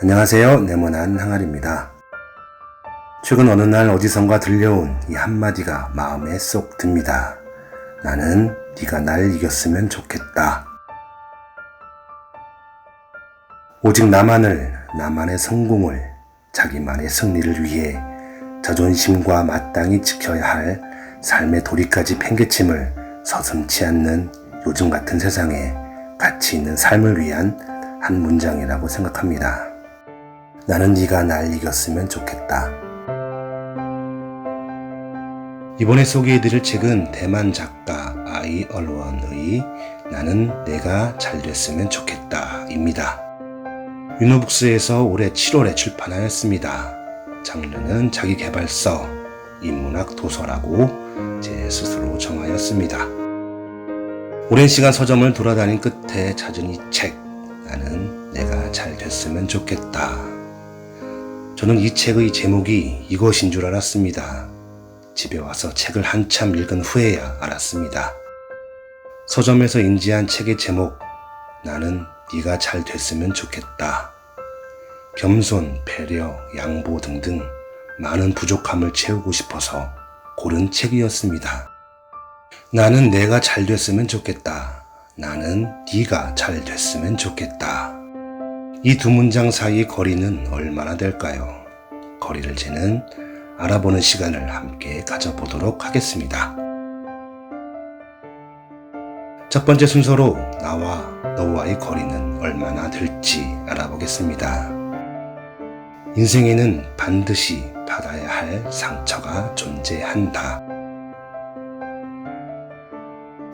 안녕하세요. 네모난 항아리입니다. 최근 어느 날 어디선가 들려온 이 한마디가 마음에 쏙 듭니다. 나는 네가 날 이겼으면 좋겠다. 오직 나만의 성공을, 자기만의 승리를 위해 자존심과 마땅히 지켜야 할 삶의 도리까지 팽개침을 서슴지 않는 요즘 같은 세상에 가치 있는 삶을 위한 한 문장이라고 생각합니다. 나는 네가 날 이겼으면 좋겠다. 이번에 소개해드릴 책은 대만 작가 아이 얼원의 나는 내가 잘 됐으면 좋겠다 입니다. 윤호북스에서 올해 7월에 출판하였습니다. 장르는 자기계발서, 인문학 도서라고 제 스스로 정하였습니다. 오랜 시간 서점을 돌아다닌 끝에 찾은 이 책, 나는 내가 잘 됐으면 좋겠다. 저는 이 책의 제목이 이것인 줄 알았습니다. 집에 와서 책을 한참 읽은 후에야 알았습니다. 서점에서 인지한 책의 제목, 나는 네가 잘 됐으면 좋겠다. 겸손, 배려, 양보 등등 많은 부족함을 채우고 싶어서 고른 책이었습니다. 나는 내가 잘 됐으면 좋겠다. 나는 네가 잘 됐으면 좋겠다. 이 두 문장 사이의 거리는 얼마나 될까요? 거리를 재는 알아보는 시간을 함께 가져보도록 하겠습니다. 첫 번째 순서로 나와 너와의 거리는 얼마나 될지 알아보겠습니다. 인생에는 반드시 받아야 할 상처가 존재한다.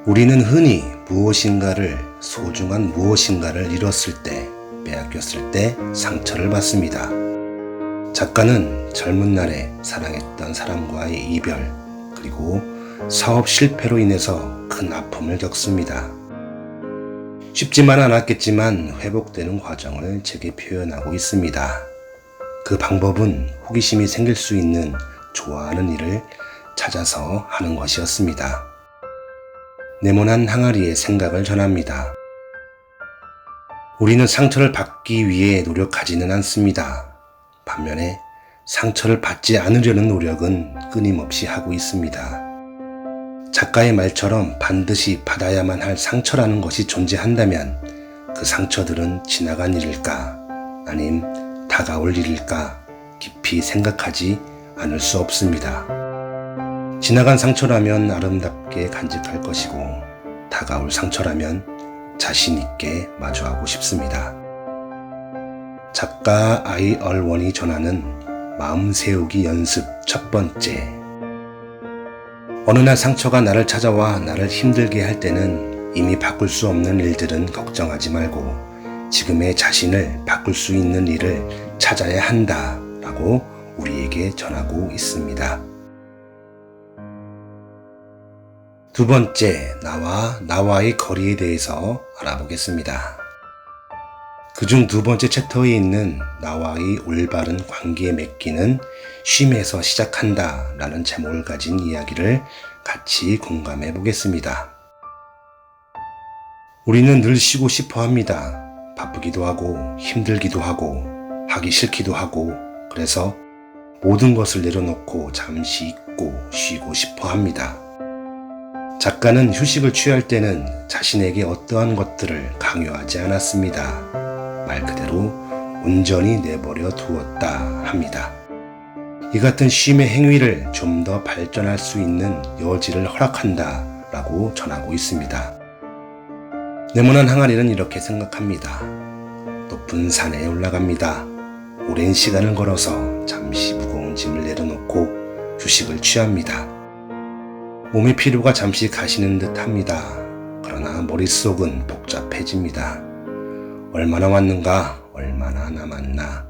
우리는 흔히 소중한 무엇인가를 잃었을 때, 빼앗겼을 때 상처를 받습니다. 작가는 젊은 날에 사랑했던 사람과의 이별, 그리고 사업 실패로 인해서 큰 아픔을 겪습니다. 쉽지만 않았겠지만 회복되는 과정을 제게 표현하고 있습니다. 그 방법은 호기심이 생길 수 있는 좋아하는 일을 찾아서 하는 것이었습니다. 네모난 항아리의 생각을 전합니다. 우리는 상처를 받기 위해 노력하지는 않습니다. 반면에 상처를 받지 않으려는 노력은 끊임없이 하고 있습니다. 작가의 말처럼 반드시 받아야만 할 상처라는 것이 존재한다면 그 상처들은 지나간 일일까, 아님 다가올 일일까 깊이 생각하지 않을 수 없습니다. 지나간 상처라면 아름답게 간직할 것이고, 다가올 상처라면 자신 있게 마주하고 싶습니다. 작가 아이 얼원이 전하는 마음 세우기 연습 첫 번째. 어느 날 상처가 나를 찾아와 나를 힘들게 할 때는 이미 바꿀 수 없는 일들은 걱정하지 말고 지금의 자신을 바꿀 수 있는 일을 찾아야 한다 라고 우리에게 전하고 있습니다. 두 번째, 나와의 거리에 대해서 알아보겠습니다. 그중 두 번째 챕터에 있는 나와의 올바른 관계에 맺기는 쉼에서 시작한다 라는 제목을 가진 이야기를 같이 공감해 보겠습니다. 우리는 늘 쉬고 싶어 합니다. 바쁘기도 하고 힘들기도 하고 하기 싫기도 하고, 그래서 모든 것을 내려놓고 잠시 잊고 쉬고 싶어 합니다. 작가는 휴식을 취할 때는 자신에게 어떠한 것들을 강요하지 않았습니다. 말 그대로 온전히 내버려 두었다 합니다. 이 같은 쉼의 행위를 좀 더 발전할 수 있는 여지를 허락한다 라고 전하고 있습니다. 네모난 항아리는 이렇게 생각합니다. 높은 산에 올라갑니다. 오랜 시간을 걸어서 잠시 무거운 짐을 내려놓고 휴식을 취합니다. 몸의 피로가 잠시 가시는 듯 합니다. 그러나 머릿속은 복잡해집니다. 얼마나 왔는가, 얼마나 남았나,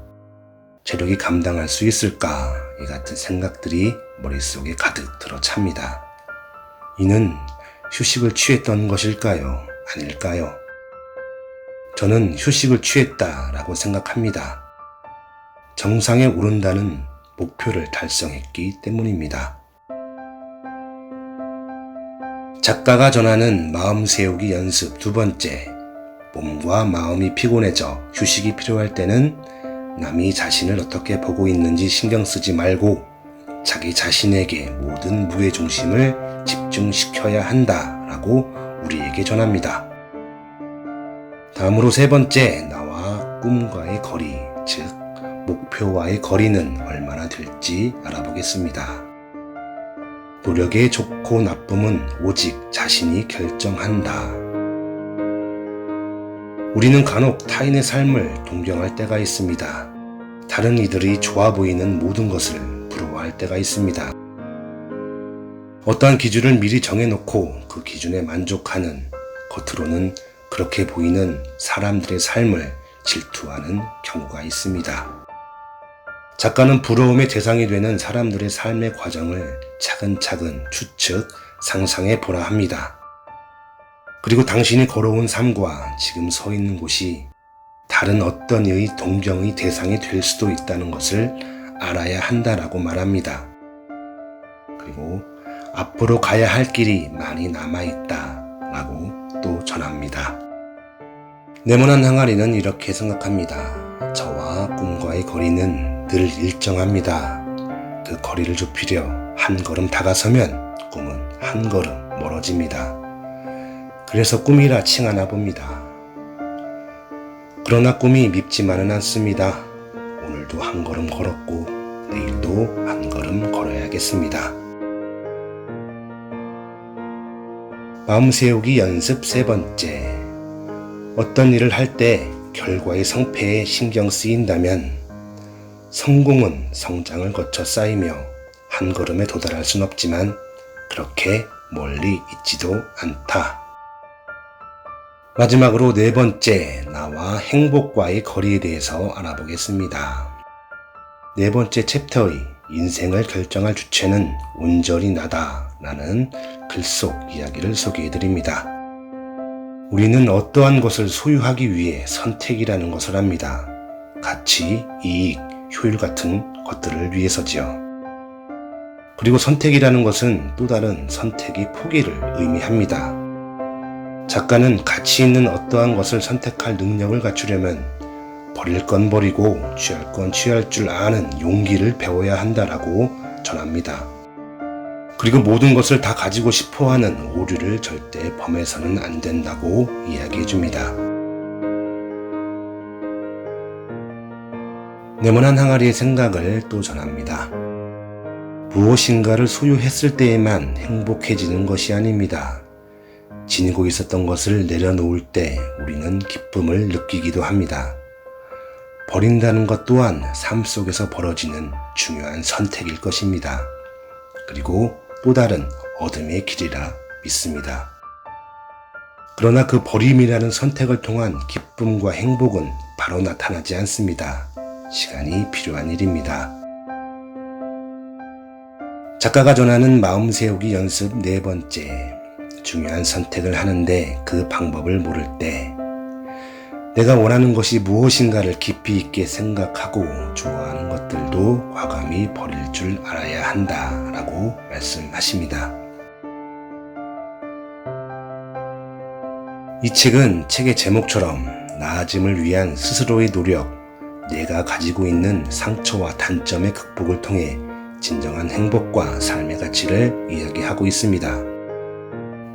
체력이 감당할 수 있을까, 이 같은 생각들이 머릿속에 가득 들어찹니다. 이는 휴식을 취했던 것일까요? 아닐까요? 저는 휴식을 취했다라고 생각합니다. 정상에 오른다는 목표를 달성했기 때문입니다. 작가가 전하는 마음 세우기 연습 두 번째. 몸과 마음이 피곤해져 휴식이 필요할 때는 남이 자신을 어떻게 보고 있는지 신경 쓰지 말고 자기 자신에게 모든 무게중심을 집중시켜야 한다라고 우리에게 전합니다. 다음으로 세 번째, 나와 꿈과의 거리, 즉 목표와의 거리는 얼마나 될지 알아보겠습니다. 노력의 좋고 나쁨은 오직 자신이 결정한다. 우리는 간혹 타인의 삶을 동경할 때가 있습니다. 다른 이들이 좋아 보이는 모든 것을 부러워할 때가 있습니다. 어떠한 기준을 미리 정해놓고 그 기준에 만족하는, 겉으로는 그렇게 보이는 사람들의 삶을 질투하는 경우가 있습니다. 작가는 부러움의 대상이 되는 사람들의 삶의 과정을 차근차근 추측, 상상해 보라 합니다. 그리고 당신이 걸어온 삶과 지금 서 있는 곳이 다른 어떤 이의 동경의 대상이 될 수도 있다는 것을 알아야 한다라고 말합니다. 그리고 앞으로 가야 할 길이 많이 남아있다라고 또 전합니다. 네모난 항아리는 이렇게 생각합니다. 저와 꿈과의 거리는 늘 일정합니다. 그 거리를 좁히려 한 걸음 다가서면 꿈은 한 걸음 멀어집니다. 그래서 꿈이라 칭하나 봅니다. 그러나 꿈이 밉지만은 않습니다. 오늘도 한 걸음 걸었고 내일도 한 걸음 걸어야겠습니다. 마음 세우기 연습 세 번째. 어떤 일을 할 때 결과의 성패에 신경 쓰인다면 성공은 성장을 거쳐 쌓이며 한 걸음에 도달할 순 없지만 그렇게 멀리 있지도 않다. 마지막으로 네 번째, 나와 행복과의 거리에 대해서 알아보겠습니다. 네 번째 챕터의 인생을 결정할 주체는 온전히 나다 라는 글 속 이야기를 소개해드립니다. 우리는 어떠한 것을 소유하기 위해 선택이라는 것을 합니다. 가치, 이익, 효율 같은 것들을 위해서지요. 그리고 선택이라는 것은 또 다른 선택의 포기를 의미합니다. 작가는 가치 있는 어떠한 것을 선택할 능력을 갖추려면 버릴 건 버리고 취할 건 취할 줄 아는 용기를 배워야 한다라고 전합니다. 그리고 모든 것을 다 가지고 싶어하는 오류를 절대 범해서는 안 된다고 이야기해 줍니다. 네모난 항아리의 생각을 또 전합니다. 무엇인가를 소유했을 때에만 행복해지는 것이 아닙니다. 지니고 있었던 것을 내려놓을 때 우리는 기쁨을 느끼기도 합니다. 버린다는 것 또한 삶 속에서 벌어지는 중요한 선택일 것입니다. 그리고 또 다른 어둠의 길이라 믿습니다. 그러나 그 버림이라는 선택을 통한 기쁨과 행복은 바로 나타나지 않습니다. 시간이 필요한 일입니다. 작가가 전하는 마음 세우기 연습 네 번째. 중요한 선택을 하는데 그 방법을 모를 때 내가 원하는 것이 무엇인가를 깊이 있게 생각하고 좋아하는 것들도 과감히 버릴 줄 알아야 한다라고 말씀하십니다. 이 책은 책의 제목처럼 나아짐을 위한 스스로의 노력, 내가 가지고 있는 상처와 단점의 극복을 통해 진정한 행복과 삶의 가치를 이야기하고 있습니다.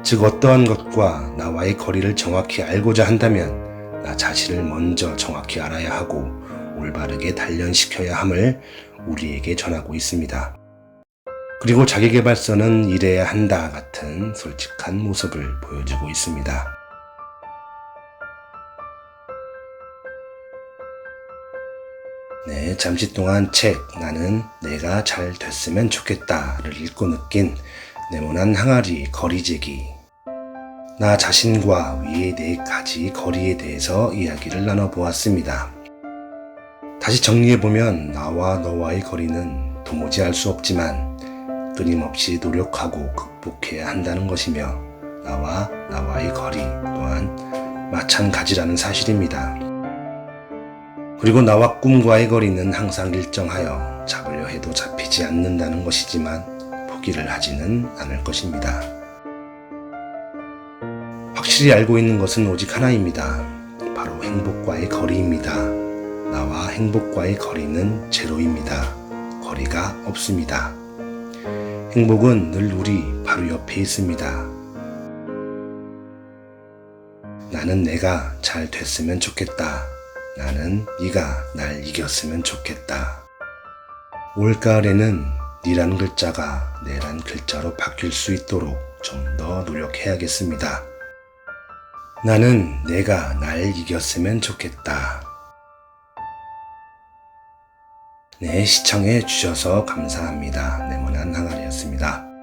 즉 어떠한 것과 나와의 거리를 정확히 알고자 한다면 나 자신을 먼저 정확히 알아야 하고 올바르게 단련시켜야 함을 우리에게 전하고 있습니다. 그리고 자기계발서는 이래야 한다 같은 솔직한 모습을 보여주고 있습니다. 네, 잠시 동안 책 나는 내가 잘 됐으면 좋겠다를 읽고 느낀 네모난 항아리 거리재기. 나 자신과 위의 네 가지 거리에 대해서 이야기를 나눠보았습니다. 다시 정리해보면 나와 너와의 거리는 도무지 알 수 없지만 끊임없이 노력하고 극복해야 한다는 것이며 나와 나와의 거리 또한 마찬가지라는 사실입니다. 그리고 나와 꿈과의 거리는 항상 일정하여 잡으려 해도 잡히지 않는다는 것이지만 포기를 하지는 않을 것입니다. 확실히 알고 있는 것은 오직 하나입니다. 바로 행복과의 거리입니다. 나와 행복과의 거리는 제로입니다. 거리가 없습니다. 행복은 늘 우리 바로 옆에 있습니다. 나는 내가 잘 됐으면 좋겠다. 나는 네가 날 이겼으면 좋겠다. 올가을에는 니란 글자가 내란 글자로 바뀔 수 있도록 좀 더 노력해야겠습니다. 나는 내가 날 이겼으면 좋겠다. 네, 시청해 주셔서 감사합니다. 네모난 항아리였습니다.